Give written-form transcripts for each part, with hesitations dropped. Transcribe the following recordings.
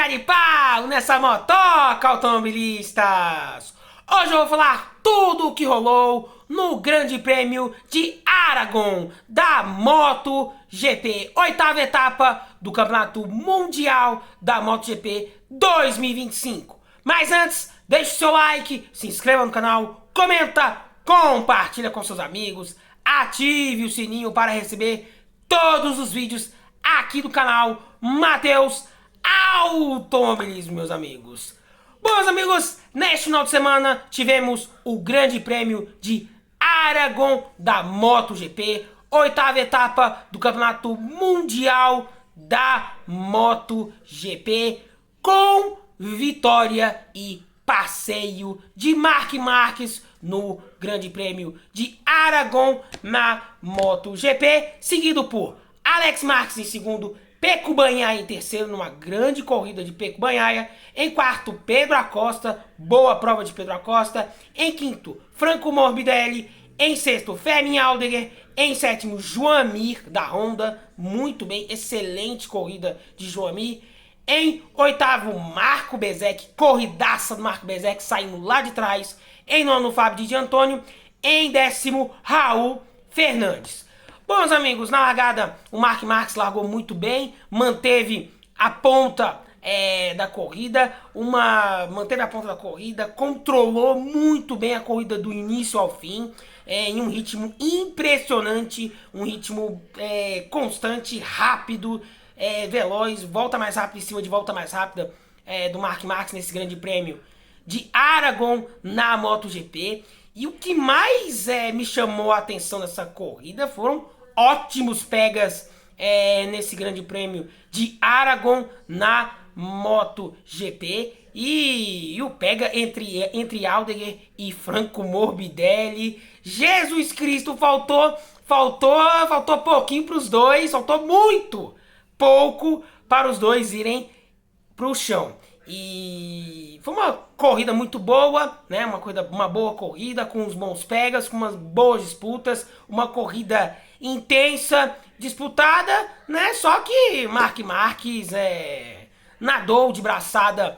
Taca de pau nessa motoca, automobilistas! Hoje eu vou falar tudo o que rolou no Grande Prêmio de Aragon da MotoGP, oitava etapa do Campeonato Mundial da MotoGP 2025. Mas antes, deixe o seu like, se inscreva no canal, comenta, compartilha com seus amigos, ative o sininho para receber todos os vídeos aqui do canal Matheus Automobilismo, meus amigos. Bom, amigos, neste final de semana tivemos o Grande Prêmio de Aragon da MotoGP, oitava etapa do Campeonato Mundial da MotoGP, com vitória e passeio de Marc Marquez no Grande Prêmio de Aragon na MotoGP, seguido por Alex Marques em segundo, Pecco Bagnaia em terceiro, numa grande corrida de Pecco Bagnaia. Em quarto, Pedro Acosta, boa prova de Pedro Acosta. Em quinto, Franco Morbidelli. Em sexto, Fermin Aldeguer. Em sétimo, Joan Mir, da Honda. Muito bem, excelente corrida de Joan Mir. Em oitavo, Marco Bezzecchi, corridaça do Marco Bezzecchi, saindo lá de trás. Em nono, Fábio Di Giannantonio. Em décimo, Raul Fernandes. Bons amigos, na largada o Marc Marquez largou muito bem, manteve a ponta da corrida, controlou muito bem a corrida do início ao fim, em um ritmo impressionante, um ritmo constante, rápido, veloz, volta mais rápida em cima de volta mais rápida do Marc Marquez nesse Grande Prêmio de Aragon na MotoGP. E o que mais me chamou a atenção nessa corrida foram ótimos pegas nesse Grande Prêmio de Aragon na MotoGP. E o pega entre Aldeguer e Franco Morbidelli. Jesus Cristo, faltou pouquinho para os dois, faltou muito pouco para os dois irem para o chão. E foi uma corrida muito boa, né? Uma boa corrida, com uns bons pegas, com umas boas disputas, uma corrida intensa, disputada, né? Só que Marc Marquez nadou de braçada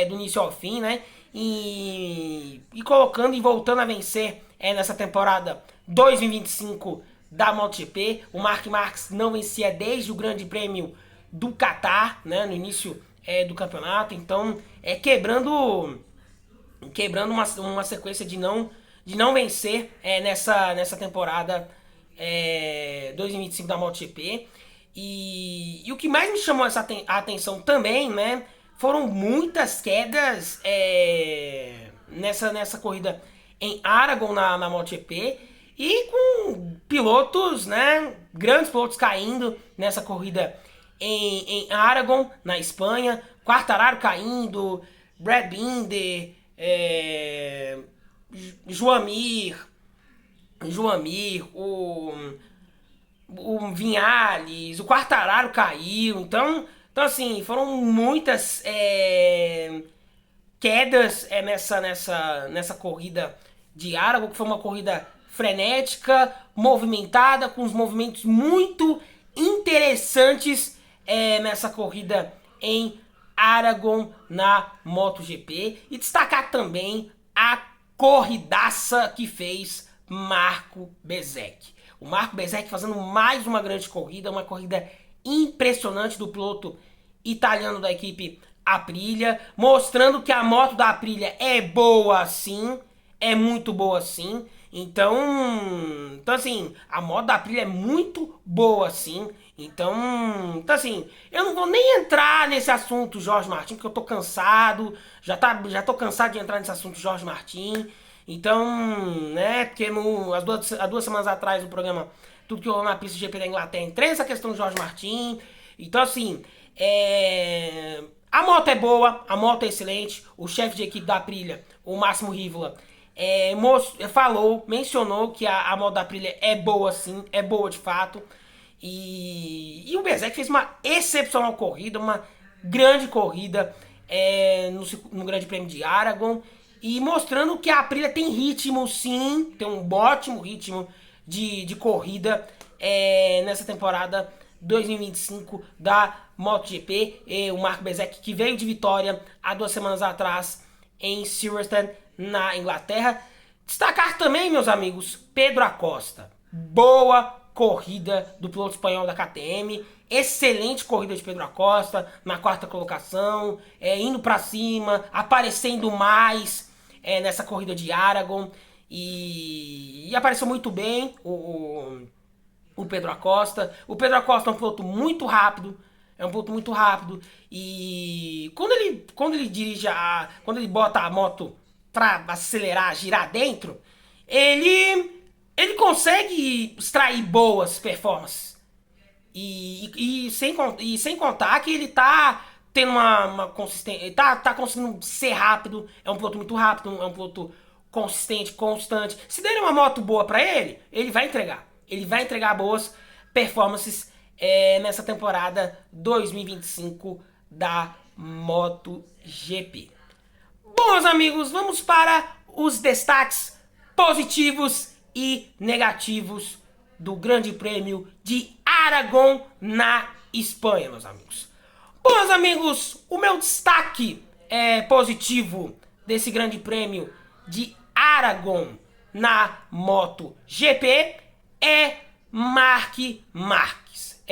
do início ao fim, né? E colocando e voltando a vencer nessa temporada 2025 da MotoGP. O Marc Marquez não vencia desde o Grande Prêmio do Catar, né? No início do campeonato, então quebrando uma sequência de não vencer nessa temporada 2025 da MotoGP. E o que mais me chamou a atenção também, né, foram muitas quedas nessa corrida em Aragon na MotoGP, e com pilotos, né, grandes pilotos caindo nessa corrida em Aragon, na Espanha. Quartararo caindo, Brad Binder, Joan Mir, o Viñales, o Quartararo caiu. Então assim, foram muitas quedas nessa corrida de Aragon, que foi uma corrida frenética, movimentada, com uns movimentos muito interessantes nessa corrida em Aragon na MotoGP. E destacar também a corridaça que fez Marco Bezzecchi. O Marco Bezzecchi fazendo mais uma grande corrida, uma corrida impressionante do piloto italiano da equipe Aprilia, mostrando que a moto da Aprilia é boa sim, é muito boa sim. Então assim, a moto da Aprilia é muito boa sim. Então assim, eu não vou nem entrar nesse assunto Jorge Martin, porque eu tô cansado, já tô cansado de entrar nesse assunto Jorge Martin. Então, né, porque há duas semanas atrás no programa Tudo que rolou na pista do GP da Inglaterra, entrei nessa questão do Jorge Martin. Então assim, a moto é boa, a moto é excelente. O chefe de equipe da Aprilia, o Máximo Rivola, mencionou que a moto da Aprilia é boa sim, é boa de fato. E o Bezzecchi fez uma excepcional corrida, uma grande corrida no Grande Prêmio de Aragon, e mostrando que a Aprilia tem ritmo sim, tem um ótimo ritmo de corrida nessa temporada 2025 da MotoGP. E o Marco Bezzecchi, que veio de vitória há 2 semanas atrás em Silverstone, na Inglaterra. Destacar também, meus amigos, Pedro Acosta. Boa corrida do piloto espanhol da KTM. Excelente corrida de Pedro Acosta na 4ª colocação, indo pra cima, aparecendo mais nessa corrida de Aragon. E apareceu muito bem o Pedro Acosta. O Pedro Acosta é um piloto muito rápido. E quando ele dirige quando ele bota a moto pra acelerar, girar dentro, ele consegue extrair boas performances. E sem contar que ele tá tendo uma consistência. Ele tá conseguindo ser rápido. É um piloto muito rápido, é um piloto consistente, constante. Se der uma moto boa pra ele, ele vai entregar. Ele vai entregar boas performances nessa temporada 2025 da MotoGP. Bom, meus amigos, vamos para os destaques positivos e negativos do Grande Prêmio de Aragon na Espanha, meus amigos. Bom, meus amigos, o meu destaque positivo desse Grande Prêmio de Aragon na MotoGP é Marc Marques.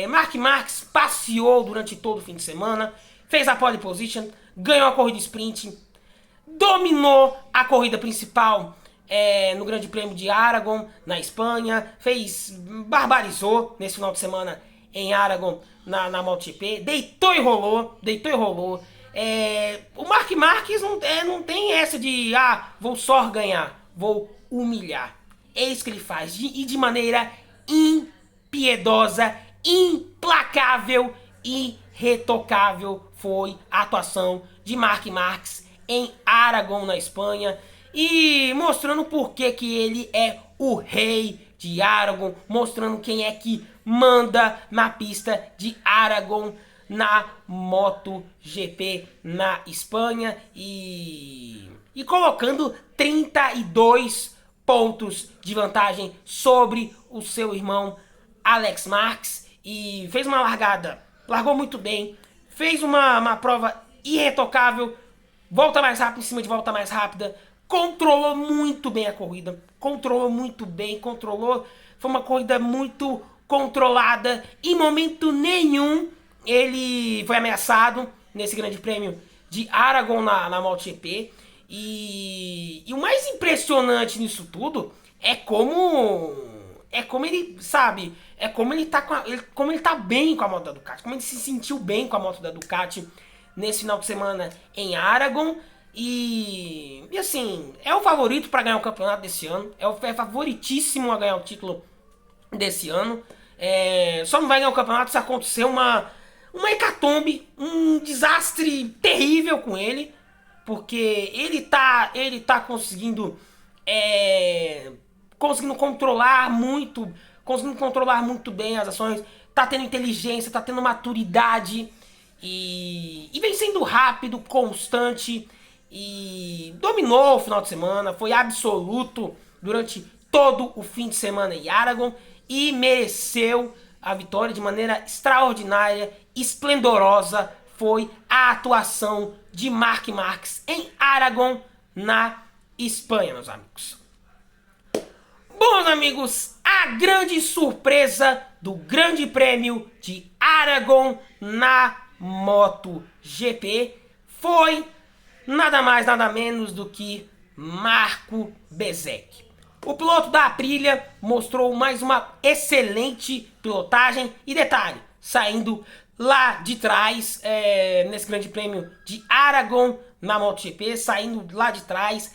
Marc Marques passeou durante todo o fim de semana, fez a pole position, ganhou a corrida sprint, dominou a corrida principal no Grande Prêmio de Aragon, na Espanha, barbarizou nesse final de semana em Aragon, na MotoGP, deitou e rolou. O Marc Marques não tem essa de, vou só ganhar, vou humilhar. É isso que ele faz, e de maneira impiedosa, implacável e irretocável foi a atuação de Marc Marques em Aragon, na Espanha, e mostrando por que ele é o rei de Aragon, mostrando quem é que manda na pista de Aragon na MotoGP na Espanha, e colocando 32 pontos de vantagem sobre o seu irmão Alex Marques, e fez uma largou muito bem, fez uma prova irretocável, volta mais rápida em cima de volta mais rápida, controlou muito bem a corrida, foi uma corrida muito controlada, em momento nenhum ele foi ameaçado nesse Grande Prêmio de Aragon na MotoGP. E o mais impressionante nisso tudo é como ele, sabe, como ele tá bem com a moto da Ducati, como ele se sentiu bem com a moto da Ducati nesse final de semana em Aragon. E assim, é o favorito para ganhar o campeonato desse ano, é favoritíssimo a ganhar o título desse ano. Só não vai ganhar o campeonato se acontecer uma hecatombe, um desastre terrível com ele, porque ele tá conseguindo controlar muito bem as ações, tá tendo inteligência, tá tendo maturidade, e vem sendo rápido, constante, e dominou o final de semana, foi absoluto durante todo o fim de semana em Aragon, e mereceu a vitória de maneira extraordinária, esplendorosa. Foi a atuação de Marc Marques em Aragon, na Espanha, meus amigos. Bom, meus amigos, a grande surpresa do Grande Prêmio de Aragon na MotoGP foi nada mais, nada menos do que Marco Bezzecchi. O piloto da Aprilia mostrou mais uma excelente pilotagem e, detalhe, saindo lá de trás nesse Grande Prêmio de Aragon na MotoGP, saindo lá de trás,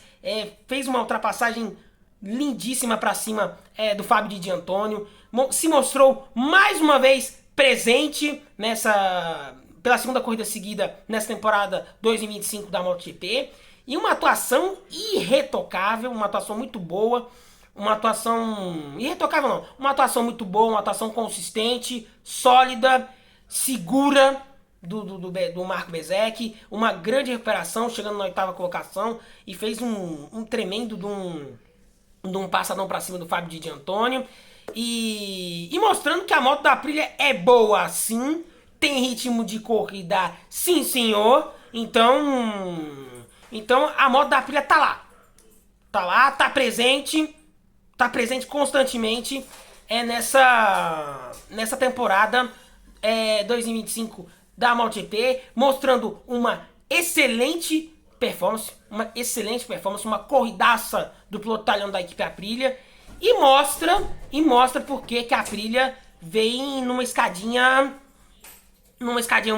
fez uma ultrapassagem lindíssima para cima do Fábio Di Giannantonio, se mostrou mais uma vez presente pela segunda corrida seguida nessa temporada 2025 da MotoGP, e uma atuação irretocável, uma atuação muito boa, uma atuação irretocável não, uma atuação muito boa, uma atuação consistente, sólida, segura do Marco Bezzecchi, uma grande recuperação, chegando na 8ª colocação, e fez um tremendo de um passadão para cima do Fábio Di Giannantonio, e mostrando que a moto da Aprilia é boa sim, tem ritmo de corrida sim senhor, então a moto da Aprilia tá lá, tá presente constantemente nessa temporada 2025 da MotoGP, mostrando uma excelente performance, uma corridaça do piloto italiano da equipe Aprilia, e mostra porque que a Aprilia vem numa escadinha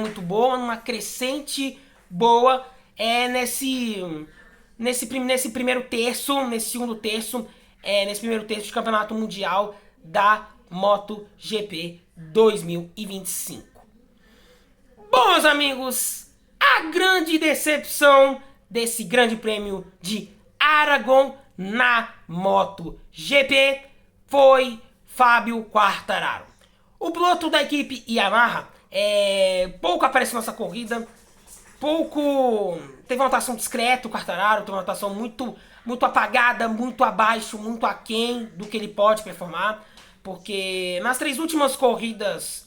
muito boa, numa crescente boa, nesse primeiro terço, nesse segundo terço, nesse primeiro terço de campeonato mundial da MotoGP 2025. Bom, meus amigos, a grande decepção desse grande prêmio de Aragon na MotoGP foi Fábio Quartararo. O piloto da equipe Yamaha pouco apareceu nessa corrida, teve uma atuação discreta. O Quartararo teve uma atuação muito apagada, muito abaixo, muito aquém do que ele pode performar, porque nas 3 últimas corridas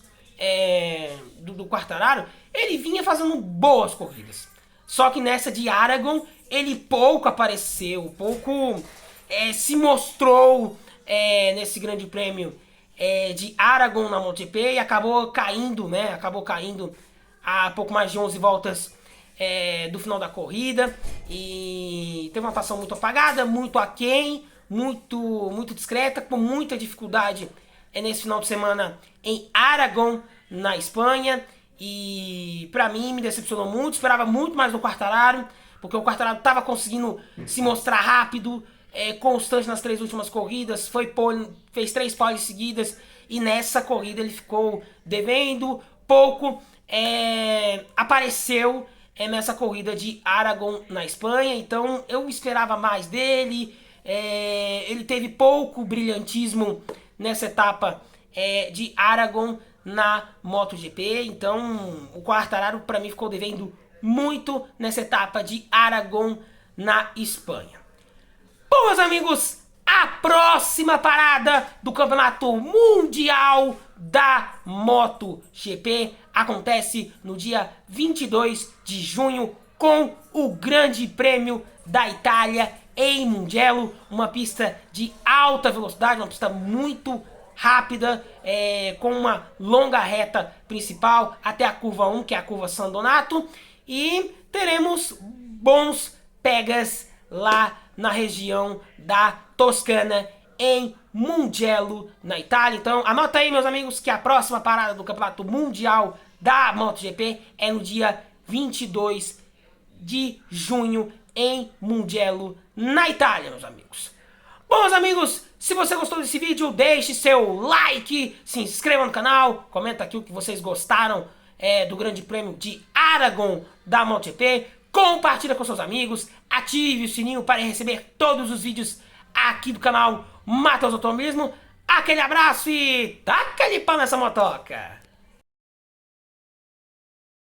do Quartararo, ele vinha fazendo boas corridas. Só que nessa de Aragon, ele pouco apareceu, pouco se mostrou nesse grande prêmio de Aragon na MotoGP, e acabou caindo a pouco mais de 11 voltas do final da corrida, e teve uma atuação muito apagada, muito aquém, muito discreta, com muita dificuldade nesse final de semana em Aragon, na Espanha. E pra mim me decepcionou muito, esperava muito mais do Quartararo, porque o Quartararo estava conseguindo se mostrar rápido, constante nas 3 últimas corridas, fez 3 poles seguidas, e nessa corrida ele ficou devendo, pouco apareceu nessa corrida de Aragon na Espanha. Então eu esperava mais dele. Ele teve pouco brilhantismo nessa etapa de Aragon na MotoGP, então o Quartararo para mim ficou devendo muito nessa etapa de Aragon na Espanha. Bom, meus amigos, a próxima parada do Campeonato Mundial da MotoGP acontece no dia 22 de junho com o Grande Prêmio da Itália em Mugello, uma pista de alta velocidade, uma pista muito rápida, com uma longa reta principal até a curva 1, que é a curva San Donato, e teremos bons pegas lá na região da Toscana, em Mugello, na Itália. Então anota aí, meus amigos, que a próxima parada do Campeonato Mundial da MotoGP é no dia 22 de junho em Mugello, na Itália, meus amigos. Bom, meus amigos, se você gostou desse vídeo, deixe seu like, se inscreva no canal, comenta aqui o que vocês gostaram do Grande Prêmio de Aragon da MotoGP, compartilha com seus amigos, ative o sininho para receber todos os vídeos aqui do canal Matheus Automobilismo. Aquele abraço e taca-lhe pau nessa motoca!